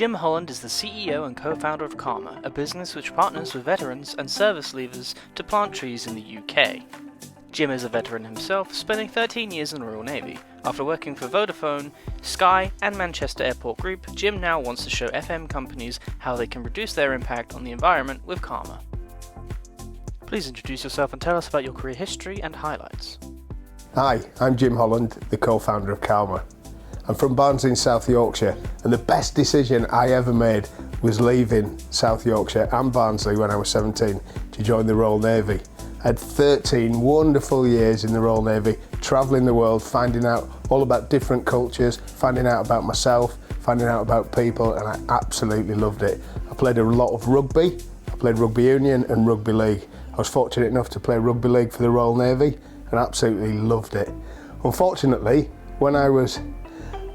Jim Holland is the CEO and co-founder of Carma, a business which partners with veterans and service leavers to plant trees in the UK. Jim is a veteran himself, spending 13 years in the Royal Navy. After working for Vodafone, Sky and Manchester Airport Group, Jim now wants to show FM companies how they can reduce their impact on the environment with Carma. Please introduce yourself and tell us about your career history and highlights. Hi, I'm Jim Holland, the co-founder of Carma. I'm from Barnsley in South Yorkshire, and the best decision I ever made was leaving South Yorkshire and Barnsley when I was 17 to join the Royal Navy. I had 13 wonderful years in the Royal Navy, travelling the world, finding out all about different cultures, finding out about myself, finding out about people, and I absolutely loved it. I played a lot of rugby. I played rugby union and rugby league. I was fortunate enough to play rugby league for the Royal Navy and absolutely loved it. Unfortunately, when I was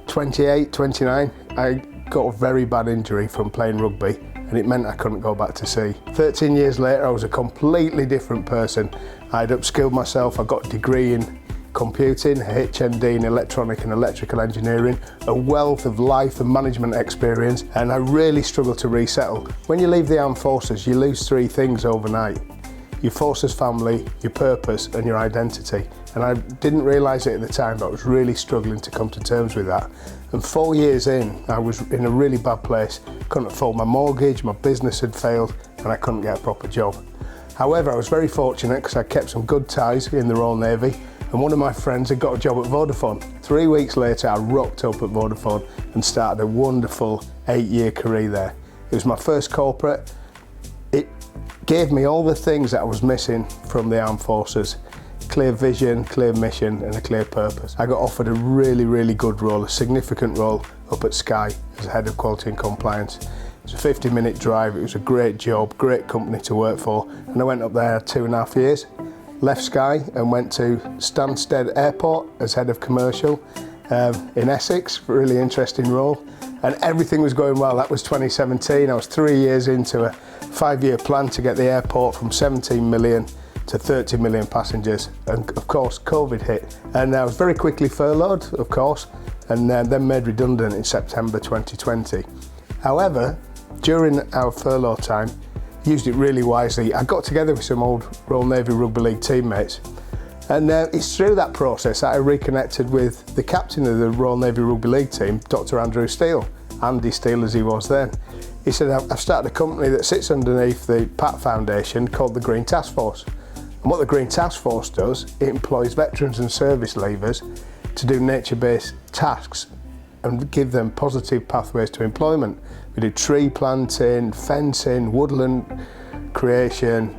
28, 29, I got a very bad injury from playing rugby, and it meant I couldn't go back to sea. 13 years later, I was a completely different person. I'd upskilled myself. I got a degree in computing, a HND in electronic and electrical engineering, a wealth of life and management experience, and I really struggled to resettle. When you leave the armed forces, you lose three things overnight: your forces family, your purpose, and your identity. And I didn't realise it at the time, but I was really struggling to come to terms with that. And 4 years in, I was in a really bad place. Couldn't afford my mortgage, my business had failed, and I couldn't get a proper job. However, I was very fortunate because I kept some good ties in the Royal Navy, and one of my friends had got a job at Vodafone. 3 weeks later, I rocked up at Vodafone and started a wonderful 8-year career there. It was my first corporate. It gave me all the things that I was missing from the armed forces: clear vision, clear mission, and a clear purpose. I got offered a really, really good role, a significant role up at Sky as head of quality and compliance. It was a 50-minute drive. It was a great job, great company to work for, and I went up there 2.5 years. Left Sky and went to Stansted Airport as head of commercial in Essex, really interesting role, and everything was going well. That was 2017. I was 3 years into a 5-year plan to get the airport from 17 million to 30 million passengers, and of course COVID hit, and I was very quickly furloughed, of course, and then made redundant in September 2020. However, during our furlough time, used it really wisely. I got together with some old Royal Navy Rugby League teammates, and it's through that process that I reconnected with the captain of the Royal Navy Rugby League team, Dr. Andrew Steele, Andy Steele as he was then. He said, I've started a company that sits underneath the PAT Foundation called the Green Task Force. And what the Green Task Force does, it employs veterans and service leavers to do nature-based tasks and give them positive pathways to employment. We do tree planting, fencing, woodland creation,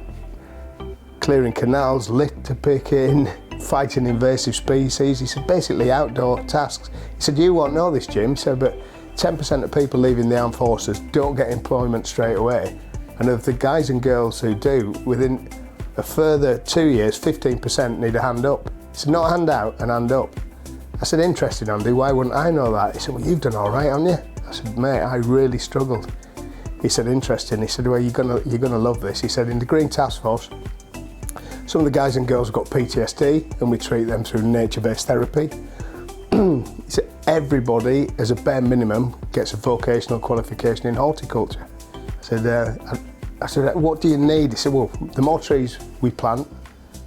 clearing canals, litter picking, fighting invasive species. He said, basically outdoor tasks. He said, you won't know this, Jim. He said, but 10% of people leaving the armed forces don't get employment straight away. And of the guys and girls who do, within a further 2 years, 15% need a hand up. He said, not a hand out, an hand up. I said, interesting, Andy, why wouldn't I know that? He said, well, you've done all right, haven't you? I said, mate, I really struggled. He said, interesting. He said, well, you're gonna love this. He said, in the Green Task Force, some of the guys and girls have got PTSD, and we treat them through nature-based therapy. He said, everybody, as a bare minimum, gets a vocational qualification in horticulture. I said, what do you need? He said, well, the more trees we plant,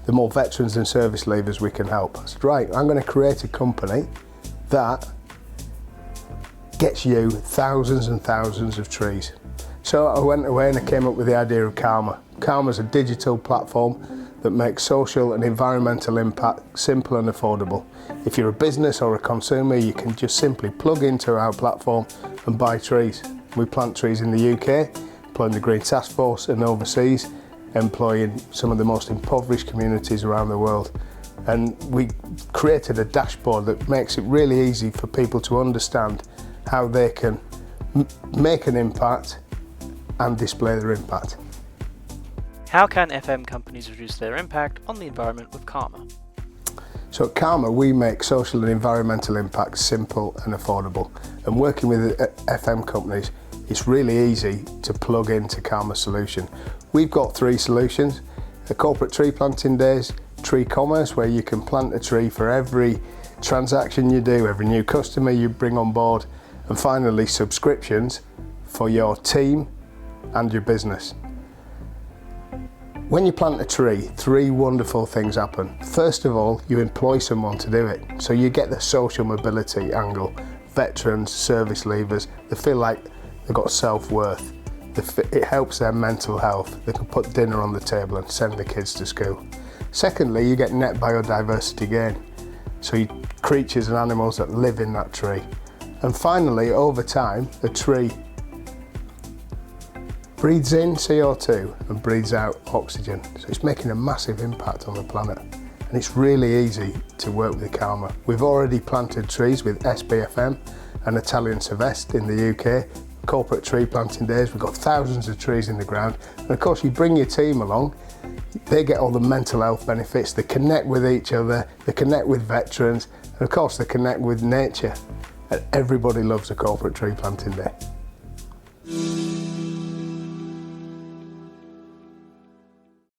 the more veterans and service leavers we can help. I said, right, I'm going to create a company that gets you thousands and thousands of trees. So I went away and I came up with the idea of Carma. Carma is a digital platform that makes social and environmental impact simple and affordable. If you're a business or a consumer, you can just simply plug into our platform and buy trees. We plant trees in the UK, employing the Green Task Force, and overseas, employing some of the most impoverished communities around the world. And we created a dashboard that makes it really easy for people to understand how they can make an impact and display their impact. How can FM companies reduce their impact on the environment with Carma? So at Carma, we make social and environmental impact simple and affordable. And working with FM companies, it's really easy to plug into Carma's solution. We've got 3 solutions: a corporate tree planting days, tree commerce, where you can plant a tree for every transaction you do, every new customer you bring on board, and finally subscriptions, for your team and your business. When you plant a tree, 3 wonderful things happen. First of all, you employ someone to do it. So you get the social mobility angle. Veterans, service leavers, they feel like they've got self-worth. It helps their mental health. They can put dinner on the table and send the kids to school. Secondly, you get net biodiversity gain. So you creatures and animals that live in that tree. And finally, over time, a tree breathes in CO2 and breathes out oxygen. So it's making a massive impact on the planet. And it's really easy to work with Carma. We've already planted trees with SBFM and Italian Silvestre in the UK, corporate tree planting days. We've got thousands of trees in the ground. And of course, you bring your team along, they get all the mental health benefits, they connect with each other, they connect with veterans, and of course they connect with nature. And everybody loves a corporate tree planting day.